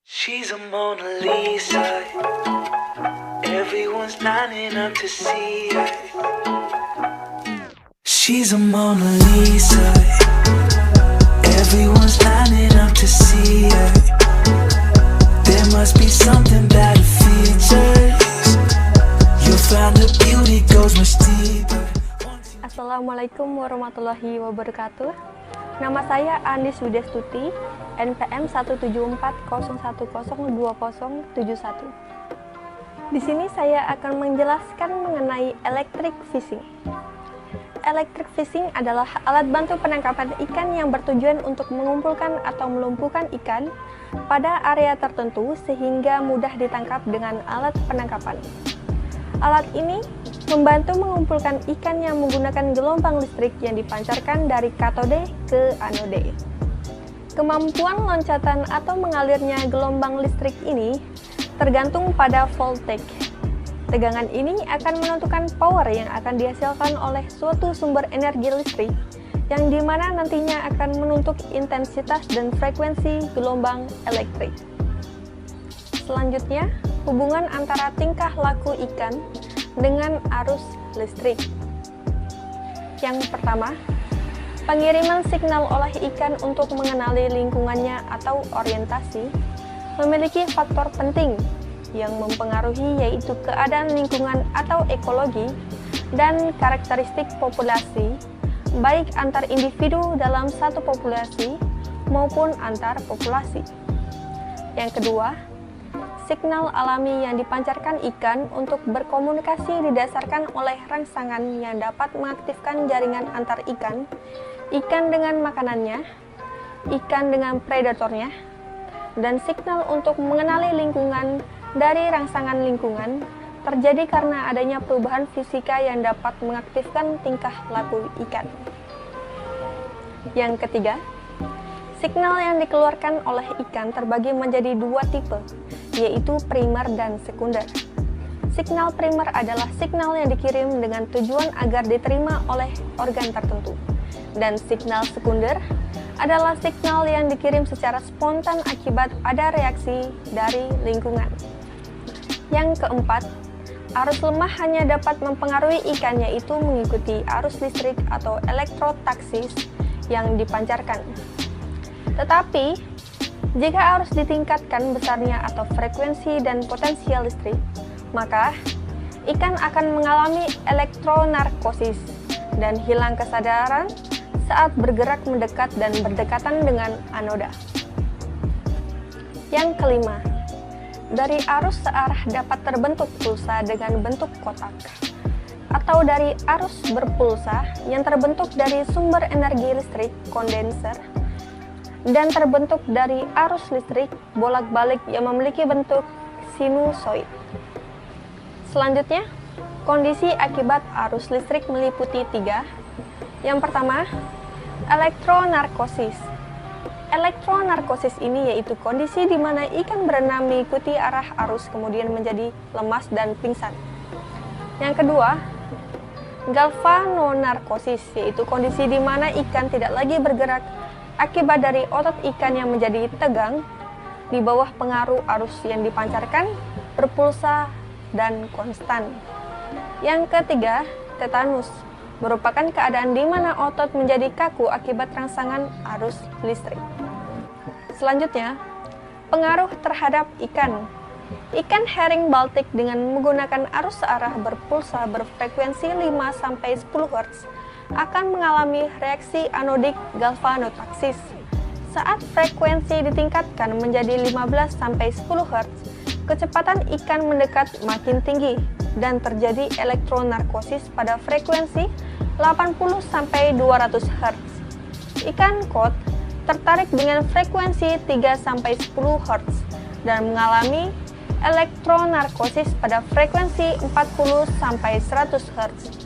She's a Mona Lisa. Everyone's lining up to see her. She's a Mona Lisa. Everyone's lining up to see her. There must be something about her features. You'll find the beauty goes much deeper. Assalamualaikum warahmatullahi wabarakatuh. Nama saya Andis Widestuti, NPM 17401102071. Di sini saya akan menjelaskan mengenai electric fishing. Electric fishing adalah alat bantu penangkapan ikan yang bertujuan untuk mengumpulkan atau melumpuhkan ikan pada area tertentu sehingga mudah ditangkap dengan alat penangkapan. Alat ini membantu mengumpulkan ikan yang menggunakan gelombang listrik yang dipancarkan dari katode ke anode. Kemampuan loncatan atau mengalirnya gelombang listrik ini tergantung pada voltage. Tegangan ini akan menentukan power yang akan dihasilkan oleh suatu sumber energi listrik, yang dimana nantinya akan menentuk intensitas dan frekuensi gelombang elektrik. Selanjutnya, hubungan antara tingkah laku ikan dengan arus listrik. Yang pertama, pengiriman signal oleh ikan untuk mengenali lingkungannya atau orientasi memiliki faktor penting yang mempengaruhi, yaitu keadaan lingkungan atau ekologi dan karakteristik populasi, baik antar individu dalam satu populasi maupun antar populasi. Yang kedua, signal alami yang dipancarkan ikan untuk berkomunikasi didasarkan oleh rangsangan yang dapat mengaktifkan jaringan antar ikan, ikan dengan makanannya, ikan dengan predatornya, dan signal untuk mengenali lingkungan dari rangsangan lingkungan terjadi karena adanya perubahan fisika yang dapat mengaktifkan tingkah laku ikan. Yang ketiga, signal yang dikeluarkan oleh ikan terbagi menjadi dua tipe, yaitu primer dan sekunder. Signal primer adalah signal yang dikirim dengan tujuan agar diterima oleh organ tertentu, dan signal sekunder adalah signal yang dikirim secara spontan akibat ada reaksi dari lingkungan. Yang keempat, arus lemah hanya dapat mempengaruhi ikan, yaitu mengikuti arus listrik atau elektrotaksis yang dipancarkan. Tetapi, jika arus ditingkatkan besarnya atau frekuensi dan potensial listrik, maka ikan akan mengalami elektronarkosis dan hilang kesadaran saat bergerak mendekat dan berdekatan dengan anoda. Yang kelima, dari arus searah dapat terbentuk pulsa dengan bentuk kotak, atau dari arus berpulsa yang terbentuk dari sumber energi listrik kondenser, dan terbentuk dari arus listrik bolak-balik yang memiliki bentuk sinusoid. Selanjutnya, kondisi akibat arus listrik meliputi tiga. Yang pertama, elektronarkosis. Elektronarkosis ini yaitu kondisi di mana ikan berenang mengikuti arah arus kemudian menjadi lemas dan pingsan. Yang kedua, galvanonarkosis, yaitu kondisi di mana ikan tidak lagi bergerak akibat dari otot ikan yang menjadi tegang di bawah pengaruh arus yang dipancarkan, berpulsa, dan konstan. Yang ketiga, tetanus, merupakan keadaan di mana otot menjadi kaku akibat rangsangan arus listrik. Selanjutnya, pengaruh terhadap ikan. Ikan herring Baltik dengan menggunakan arus searah berpulsa berfrekuensi 5-10 Hz akan mengalami reaksi anodik galvanotaksis. Saat frekuensi ditingkatkan menjadi 15-10 Hz, kecepatan ikan mendekat makin tinggi dan terjadi elektronarkosis pada frekuensi 80-200 Hz. Ikan kod tertarik dengan frekuensi 3-10 Hz dan mengalami elektronarkosis pada frekuensi 40-100 Hz.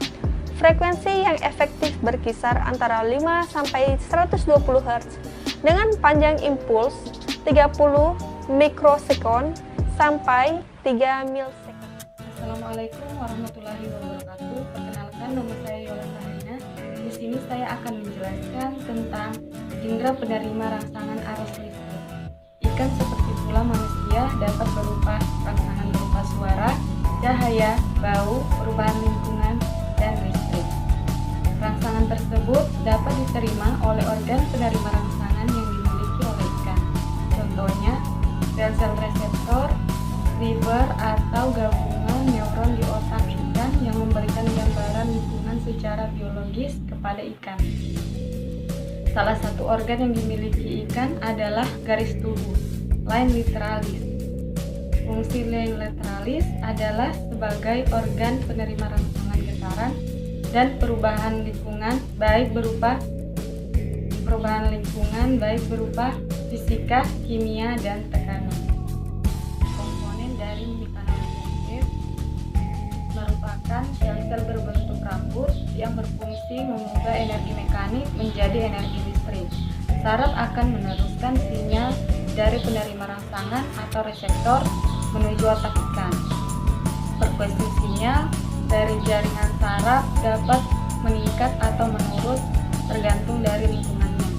Frekuensi yang efektif berkisar antara 5-120 Hz dengan panjang impuls 30 mikrosekund sampai 3 milsekund. Assalamualaikum warahmatullahi wabarakatuh. Perkenalkan, nama saya Yola Sahina. Di sini saya akan menjelaskan tentang indera penerima rangsangan arus listrik. Ikan seperti pula manusia cahaya, bau, perubahan lingkungan, dan listrik. Rangsangan tersebut dapat diterima oleh organ penerima rangsangan yang dimiliki oleh ikan. Contohnya, sel-sel reseptor, liver, atau gabungan neuron di otak ikan yang memberikan gambaran lingkungan secara biologis kepada ikan. Salah satu organ yang dimiliki ikan adalah garis tubuh, line literalis. Fungsi line literalis adalah sebagai organ penerima rangsangan getaran dan perubahan lingkungan baik berupa fisika, kimia, dan tekanan. Komponen dari mekanisme merupakan sel-sel berbentuk rambut yang berfungsi mengubah energi mekanik menjadi energi listrik. Saraf akan meneruskan sinyal dari penerima rangsangan atau reseptor menuju otak ikan. Frekuensi sinyal dari jaringan saraf dapat meningkat atau menurun tergantung dari lingkungannya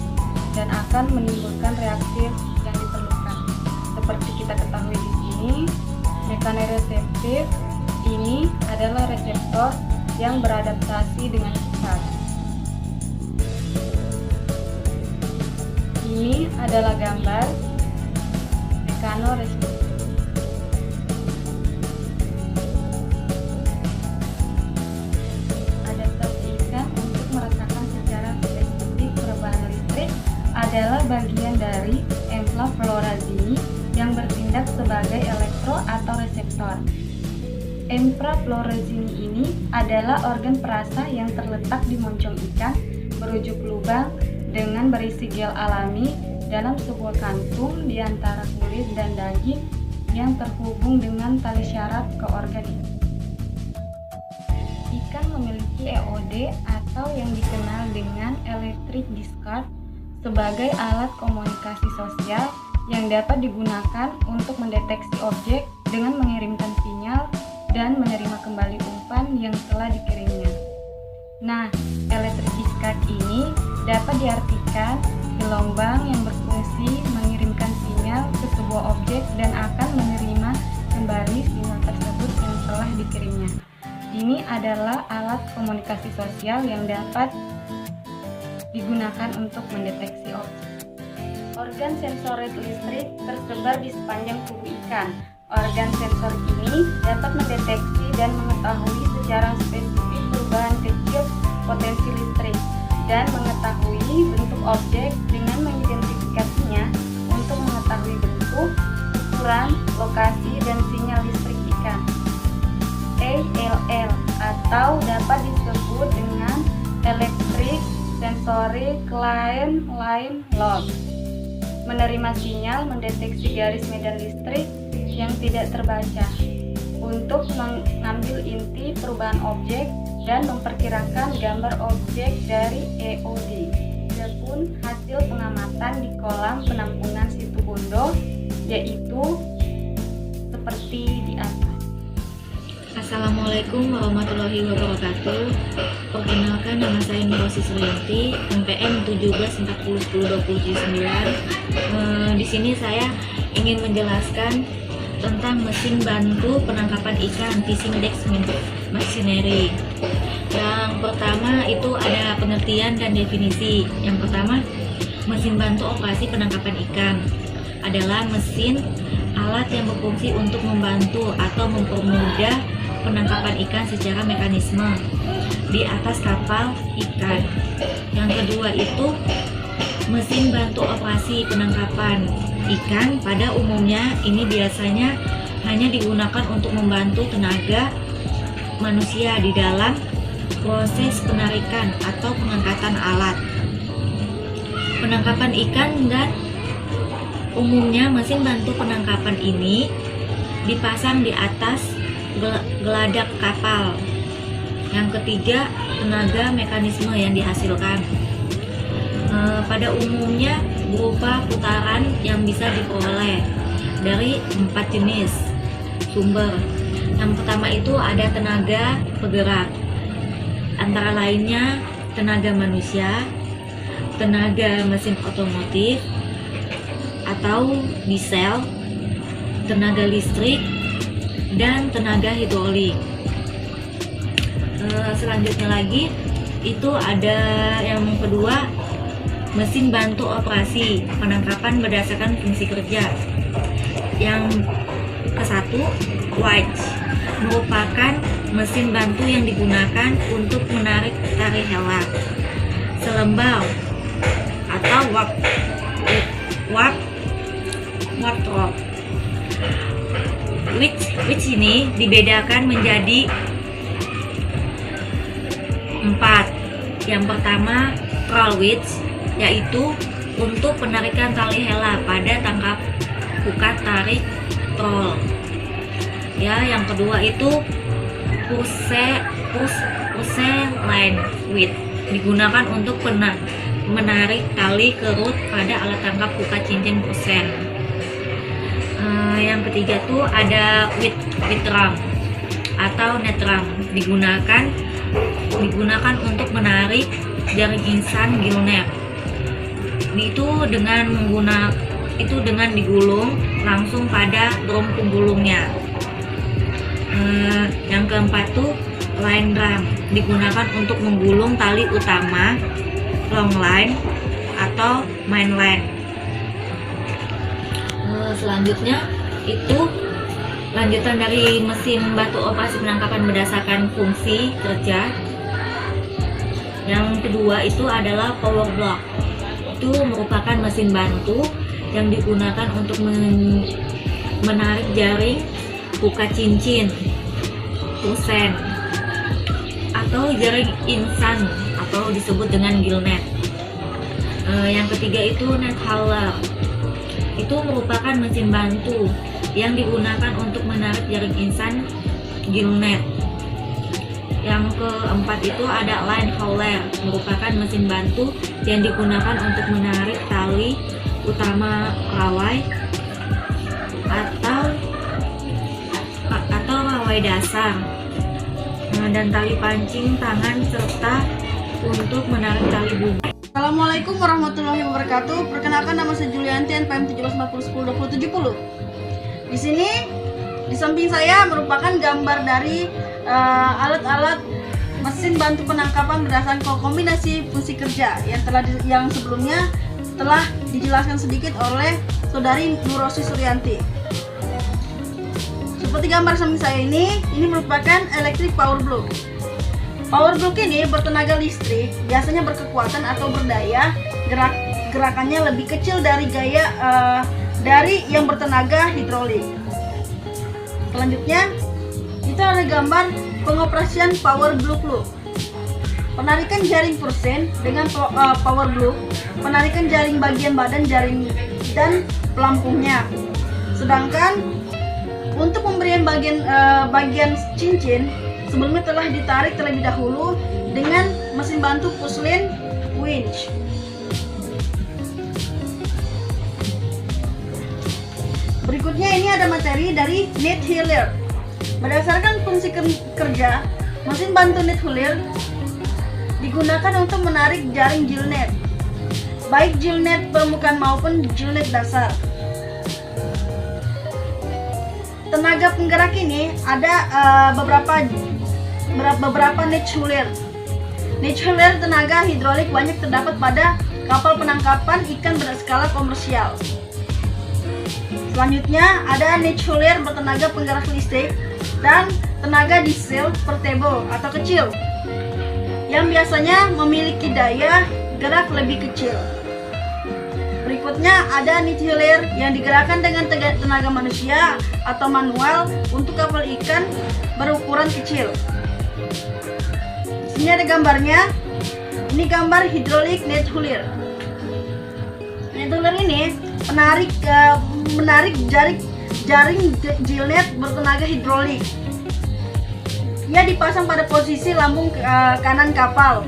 dan akan menimbulkan reaksi yang diperlukan. Seperti kita ketahui di sini, mekanisme ini adalah reseptor yang beradaptasi dengan cepat. Ini adalah gambar mekanisme. Adalah bagian dari enflavlorazini yang bertindak sebagai elektro atau reseptor. Enflavlorazini ini adalah organ perasa yang terletak di moncong ikan berujung lubang dengan berisi gel alami dalam sebuah kantung di antara kulit dan daging yang terhubung dengan tali syarat ke organ ini. Ikan memiliki EOD atau yang dikenal dengan electric discard sebagai alat komunikasi sosial yang dapat digunakan untuk mendeteksi objek dengan mengirimkan sinyal dan menerima kembali umpan yang telah dikirimnya. Nah, electric discard ini dapat diartikan gelombang yang berfungsi mengirimkan sinyal ke sebuah objek dan akan menerima kembali sinyal tersebut yang telah dikirimnya. Ini adalah alat komunikasi sosial yang dapat digunakan untuk mendeteksi objek. Organ sensorik listrik tersebar di sepanjang tubuh ikan. Organ sensor ini dapat mendeteksi dan mengetahui secara spesifik perubahan kecil potensi listrik dan mengetahui bentuk objek dengan mengidentifikasinya untuk mengetahui bentuk, ukuran, lokasi, dan sinyal listrik ikan. ELL atau dapat disebut dengan Electric Sensory Line Loss, menerima sinyal mendeteksi garis medan listrik yang tidak terbaca untuk mengambil inti perubahan objek dan memperkirakan gambar objek dari EOD. Adapun hasil pengamatan di kolam penampungan Situbondo yaitu seperti di atas. Assalamualaikum warahmatullahi wabarakatuh. Perkenalkan, nama saya Nirosi Sriyanti, NPM 17401029. Di sini saya ingin menjelaskan tentang mesin bantu penangkapan ikan, fishing deck machinery. Yang pertama itu ada pengertian dan definisi. Yang pertama, mesin bantu operasi penangkapan ikan adalah mesin alat yang berfungsi untuk membantu atau mempermudah penangkapan ikan secara mekanisme di atas kapal ikan. Yang kedua itu mesin bantu operasi penangkapan ikan. Pada umumnya ini biasanya hanya digunakan untuk membantu tenaga manusia di dalam proses penarikan atau pengangkatan alat penangkapan ikan, dan umumnya mesin bantu penangkapan ini dipasang di atas geladak kapal. Yang ketiga, tenaga mekanisme yang dihasilkan pada umumnya berupa putaran yang bisa diperoleh dari 4 jenis sumber. Yang pertama itu ada tenaga penggerak, antara lainnya tenaga manusia, tenaga mesin otomotif atau diesel, tenaga listrik, dan tenaga hidrolik. Selanjutnya lagi itu ada yang kedua, mesin bantu operasi penangkapan berdasarkan fungsi kerja. Yang ke-1, winch, merupakan mesin bantu yang digunakan untuk menarik tali hela, selembal atau warp rope. Winch ini dibedakan menjadi 4. Yang pertama, troll winch, yaitu untuk penarikan tali hela pada tangkap pukat tarik troll. Ya, yang kedua itu push line winch, digunakan untuk menarik tali kerut pada alat tangkap pukat cincin pusen. Yang ketiga tuh ada wit drum atau net drum, digunakan untuk menarik jaring insan gillnet. Itu dengan digulung langsung pada drum penggulungnya. Yang keempat tuh line drum, digunakan untuk menggulung tali utama, long line atau main line. Selanjutnya itu lanjutan dari mesin bantu operasi penangkapan berdasarkan fungsi kerja. Yang kedua itu adalah power block. Itu merupakan mesin bantu yang digunakan untuk menarik jaring pukat cincin pusen atau jaring insan atau disebut dengan gillnet. Yang ketiga itu net hauler. Itu merupakan mesin bantu yang digunakan untuk menarik jaring insan gillnet. Yang keempat itu ada line hauler, merupakan mesin bantu yang digunakan untuk menarik tali utama rawai atau rawai dasar, dan tali pancing tangan serta untuk menarik tali bubur. Assalamualaikum warahmatullahi wabarakatuh. Perkenalkan, nama saya Julianti, NPM 1740102070. Di sini di samping saya merupakan gambar dari alat-alat mesin bantu penangkapan berdasarkan kombinasi fungsi kerja yang sebelumnya telah dijelaskan sedikit oleh Saudari Nurosi Suryanti. Seperti gambar samping saya ini merupakan electric power block. Power block ini bertenaga listrik, biasanya berkekuatan atau berdaya, gerakannya lebih kecil dari yang bertenaga hidrolik. Selanjutnya, itu ada gambar pengoperasian power block loop. Penarikan jaring pusen dengan power block, penarikan jaring bagian badan jaring dan pelampungnya. Sedangkan untuk pemberian bagian cincin, sebelumnya telah ditarik terlebih dahulu dengan mesin bantu push-line winch. Berikutnya ini ada materi dari net hauler. Berdasarkan fungsi kerja, mesin bantu net hauler digunakan untuk menarik jaring gillnet, baik gillnet permukaan maupun gillnet dasar. Tenaga penggerak ini ada beberapa net hauler. Net hauler tenaga hidrolik banyak terdapat pada kapal penangkapan ikan berskala komersial. Selanjutnya ada net hauler bertenaga penggerak listrik dan tenaga diesel portable atau kecil, yang biasanya memiliki daya gerak lebih kecil. Berikutnya ada net hauler yang digerakkan dengan tenaga manusia atau manual untuk kapal ikan berukuran kecil. Ini ada gambarnya. Ini gambar hidrolik net hauler. Net hauler ini menarik jaring gillnet bertenaga hidrolik. Ia dipasang pada posisi lambung kanan kapal.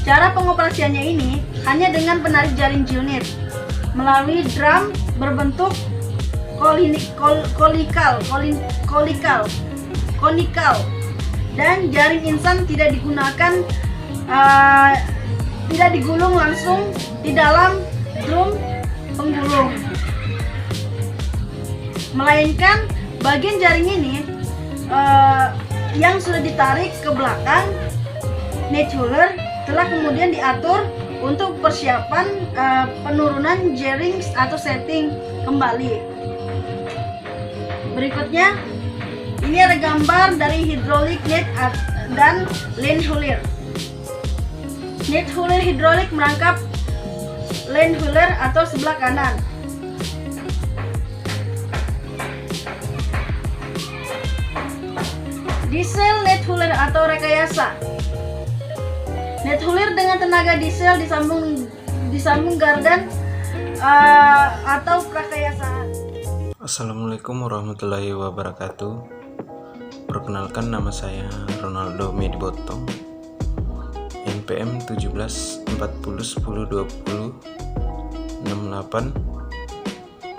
Cara pengoperasiannya ini hanya dengan penarik jaring gillnet melalui drum berbentuk konikal, dan jaring insan tidak digulung langsung di dalam drum penggulung, melainkan bagian jaring ini yang sudah ditarik ke belakang net hauler telah kemudian diatur untuk persiapan penurunan jaring atau setting kembali. Berikutnya ini ada gambar dari hidrolik net dan lane hauler. Net hauler hidrolik merangkap lane hauler atau sebelah kanan. Diesel net hauler atau rekayasa. Net hauler dengan tenaga diesel disambung gardan atau prakayasaan. Assalamualaikum warahmatullahi wabarakatuh. Perkenalkan, nama saya Ronaldo Medibotong, NPM 1740102068.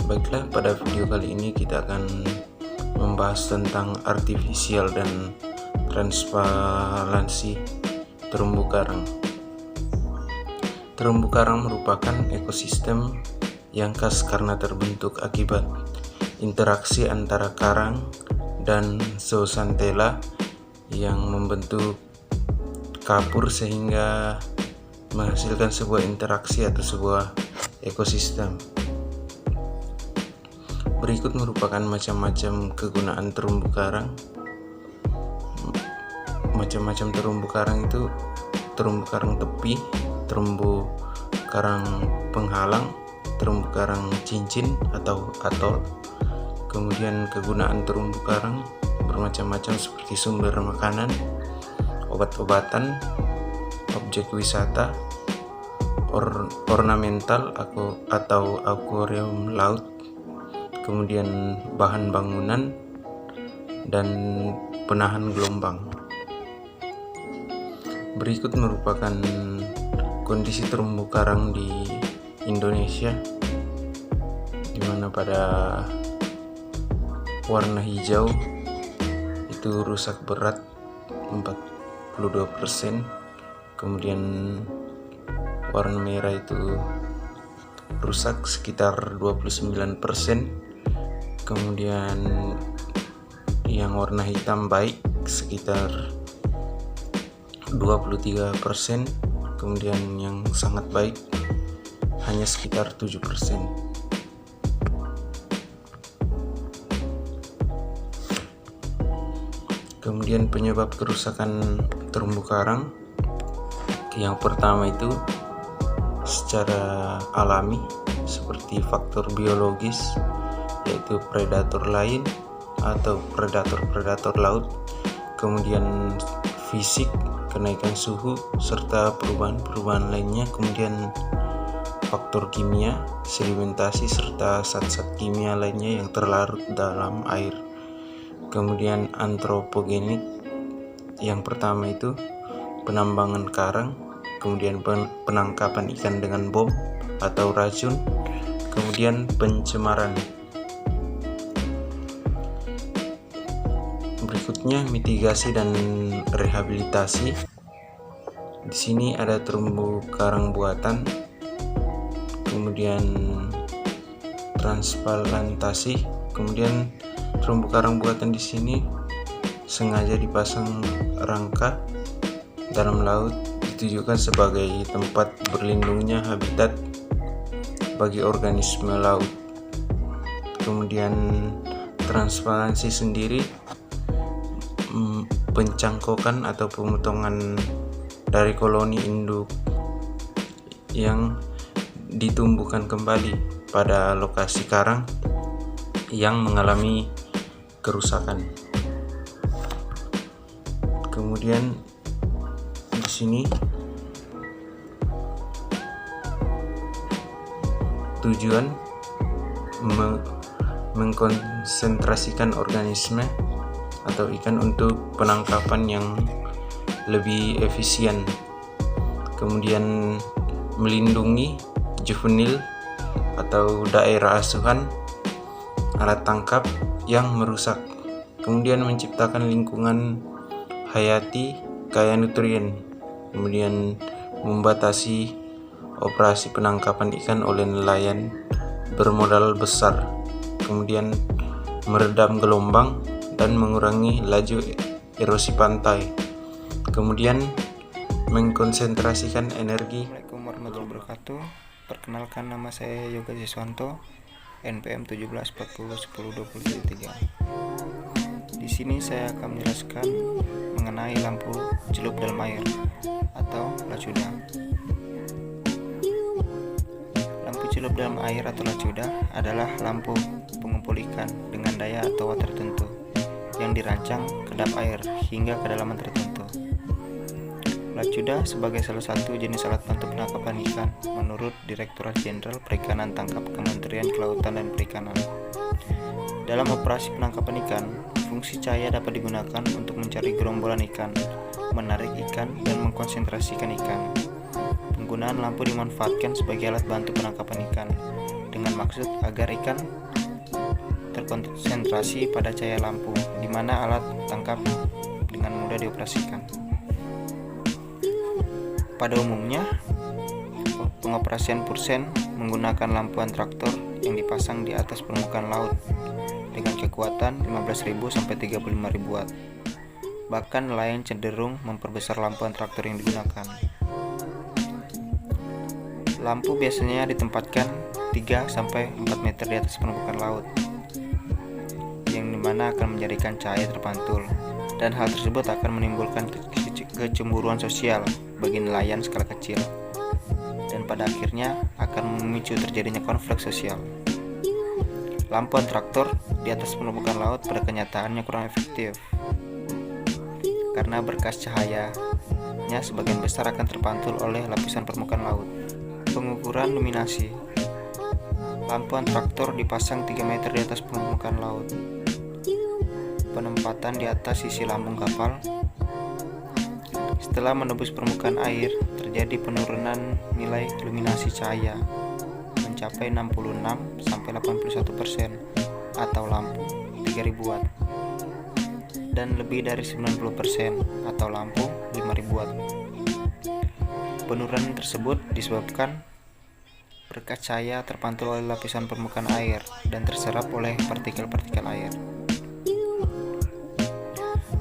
Baiklah, pada video kali ini kita akan membahas tentang artifisial dan transparansi terumbu karang. Terumbu karang merupakan ekosistem yang khas karena terbentuk akibat interaksi antara karang dan zooxanthella yang membentuk kapur sehingga menghasilkan sebuah interaksi atau sebuah ekosistem. Berikut merupakan macam-macam kegunaan terumbu karang. Macam-macam terumbu karang itu terumbu karang tepi, terumbu karang penghalang, terumbu karang cincin atau atol. Kemudian kegunaan terumbu karang bermacam-macam seperti sumber makanan, obat-obatan, objek wisata, ornamental atau akuarium laut, kemudian bahan bangunan dan penahan gelombang. Berikut merupakan kondisi terumbu karang di Indonesia, di mana pada warna hijau itu rusak berat 42%, kemudian warna merah itu rusak sekitar 29%, kemudian yang warna hitam baik sekitar 23%, kemudian yang sangat baik hanya sekitar 7%. Kemudian penyebab kerusakan terumbu karang, yang pertama itu secara alami seperti faktor biologis, yaitu predator lain atau predator laut, kemudian fisik, kenaikan suhu serta perubahan lainnya, kemudian faktor kimia, sedimentasi serta zat-zat kimia lainnya yang terlarut dalam air. Kemudian antropogenik, yang pertama itu penambangan karang, kemudian penangkapan ikan dengan bom atau racun, kemudian pencemaran. Berikutnya mitigasi dan rehabilitasi. Di sini ada terumbu karang buatan, kemudian transplantasi, kemudian terumbu karang buatan di sini sengaja dipasang rangka dalam laut ditujukan sebagai tempat berlindungnya habitat bagi organisme laut. Kemudian transparansi sendiri pencangkokan atau pemotongan dari koloni induk yang ditumbuhkan kembali pada lokasi karang yang mengalami kerusakan. Kemudian di sini tujuan mengkonsentrasikan organisme atau ikan untuk penangkapan yang lebih efisien, kemudian melindungi juvenil atau daerah asuhan alat tangkap yang merusak, kemudian menciptakan lingkungan hayati kaya nutrien, kemudian membatasi operasi penangkapan ikan oleh nelayan bermodal besar, kemudian meredam gelombang, dan mengurangi laju erosi pantai. Kemudian mengkonsentrasikan energi. Assalamualaikum warahmatullahi wabarakatuh. Perkenalkan, nama saya Yoga Siswanto, NPM 1740102023. Di sini saya akan menjelaskan mengenai lampu celup dalam air atau lacuda. Lampu celup dalam air atau lacuda adalah lampu pengumpul ikan dengan daya atau watt tertentu yang dirancang kedap air hingga kedalaman tertentu. Lacuda sebagai salah satu jenis alat bantu penangkapan ikan menurut Direktorat Jenderal Perikanan Tangkap Kementerian Kelautan dan Perikanan. Dalam operasi penangkapan ikan, fungsi cahaya dapat digunakan untuk mencari gerombolan ikan, menarik ikan, dan mengkonsentrasikan ikan. Penggunaan lampu dimanfaatkan sebagai alat bantu penangkapan ikan dengan maksud agar ikan terkonsentrasi pada cahaya lampu, di mana alat tangkap dengan mudah dioperasikan. Pada umumnya, pengoperasian pursen menggunakan lampu antraktor yang dipasang di atas permukaan laut dengan kekuatan 15.000 sampai 35.000 watt. Bahkan nelayan cenderung memperbesar lampu antraktor yang digunakan. Lampu biasanya ditempatkan 3 sampai 4 meter di atas permukaan laut, yang dimana akan menjadikan cahaya terpantul, dan hal tersebut akan menimbulkan kecemburuan sosial bagi nelayan skala kecil, dan pada akhirnya akan memicu terjadinya konflik sosial. Lampu antraktor di atas permukaan laut pada kenyataannya kurang efektif karena berkas cahayanya sebagian besar akan terpantul oleh lapisan permukaan laut. Pengukuran luminasi. Lampu antraktor dipasang 3 meter di atas permukaan laut. Penempatan di atas sisi lambung kapal. Setelah menembus permukaan air, terjadi penurunan nilai luminasi cahaya mencapai 66-81% atau lampu 3000 watt, dan lebih dari 90% atau lampu 5000 watt. Penurunan tersebut disebabkan berkas cahaya terpantul oleh lapisan permukaan air dan terserap oleh partikel-partikel air.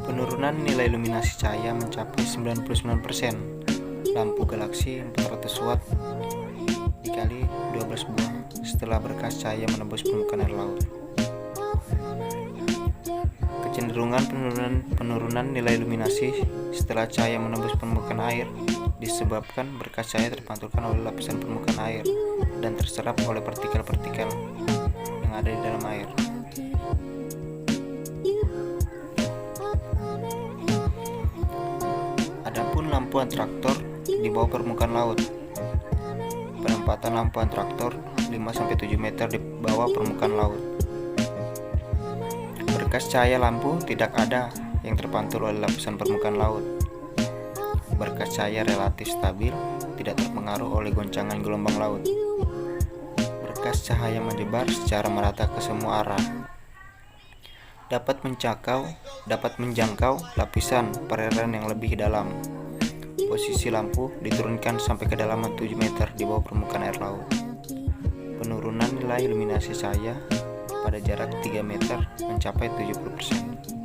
Penurunan nilai luminasi cahaya mencapai 99%. Lampu galaksi 400 watt dikali 12 buah setelah berkas cahaya menembus permukaan air laut. Kecenderungan penurunan nilai luminasi setelah cahaya menembus permukaan air disebabkan berkas cahaya terpantulkan oleh lapisan permukaan air dan terserap oleh partikel-partikel yang ada di dalam air. Adapun lampu antraktor di bawah permukaan laut. Penempatan lampu antraktor 5-7 meter di bawah permukaan laut. Berkas cahaya lampu tidak ada yang terpantul oleh lapisan permukaan laut. Berkas cahaya relatif stabil, tidak terpengaruh oleh goncangan gelombang laut. Berkas cahaya menyebar secara merata ke semua arah. Dapat menjangkau lapisan perairan yang lebih dalam. Posisi lampu diturunkan sampai kedalaman 7 meter di bawah permukaan air laut. Penurunan nilai luminasi cahaya pada jarak 3 meter mencapai 70%.